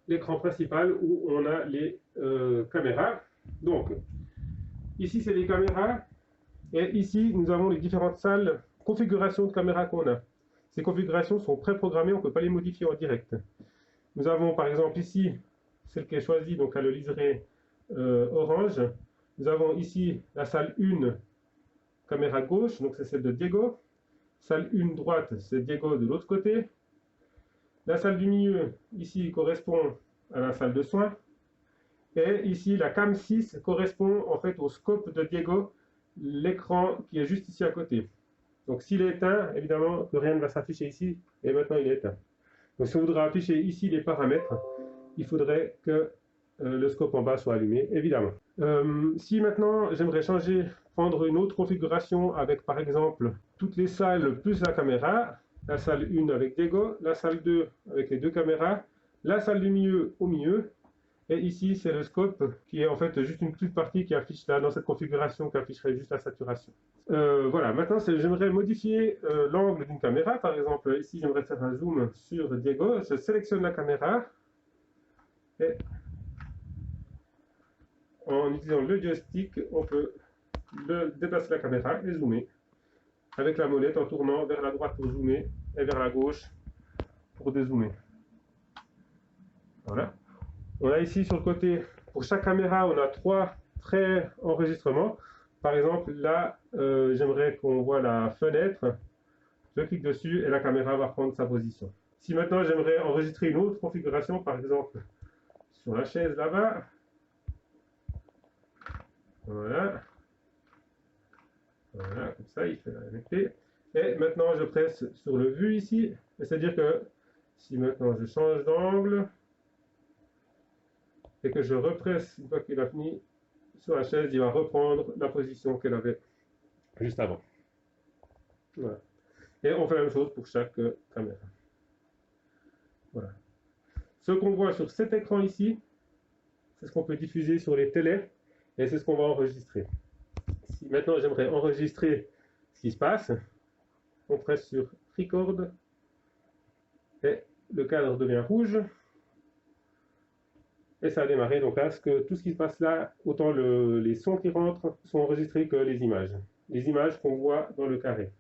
l'écran principal où on a les caméras. Donc, ici c'est les caméras, et ici nous avons les différentes salles, configurations de caméras qu'on a. Ces configurations sont préprogrammées, on ne peut pas les modifier en direct. Nous avons par exemple ici, celle qui est choisie, donc à le liseré orange. Nous avons ici la salle 1, caméra gauche, donc c'est celle de Diego. Salle 1 droite, c'est Diego de l'autre côté. La salle du milieu, ici, correspond à la salle de soins. Et ici, la cam 6 correspond en fait au scope de Diego, l'écran qui est juste ici à côté. Donc s'il est éteint, évidemment que rien ne va s'afficher ici, et maintenant il est éteint. Donc si on voudrait afficher ici les paramètres, il faudrait que le scope en bas soit allumé, évidemment. Si maintenant j'aimerais changer, prendre une autre configuration avec par exemple toutes les salles plus la caméra, la salle 1 avec Diego, la salle 2 avec les deux caméras, la salle du milieu au milieu, et ici c'est le scope qui est en fait juste une petite partie qui affiche là dans cette configuration qui afficherait juste la saturation. Voilà, maintenant j'aimerais modifier l'angle d'une caméra, par exemple ici j'aimerais faire un zoom sur Diego, je sélectionne la caméra et en utilisant le joystick on peut déplacer la caméra et zoomer avec la molette en tournant vers la droite pour zoomer et vers la gauche pour dézoomer. Voilà. On a ici sur le côté, pour chaque caméra, on a 3 traits enregistrement. Par exemple, là, j'aimerais qu'on voit la fenêtre. Je clique dessus et la caméra va prendre sa position. Si maintenant j'aimerais enregistrer une autre configuration, par exemple sur la chaise là-bas, voilà, voilà, comme ça, il fait la vérité. Et maintenant, je presse sur le vue ici, c'est-à-dire que si maintenant je change d'angle, et que je represse une fois qu'il a fini sur la chaise, il va reprendre la position qu'elle avait juste avant. Voilà. Et on fait la même chose pour chaque caméra. Voilà. Ce qu'on voit sur cet écran ici, c'est ce qu'on peut diffuser sur les télés, et c'est ce qu'on va enregistrer. Si maintenant j'aimerais enregistrer ce qui se passe, on presse sur Record, et le cadre devient rouge, et ça a démarré. Donc là, tout ce qui se passe là, autant les sons qui rentrent sont enregistrés que les images qu'on voit dans le carré.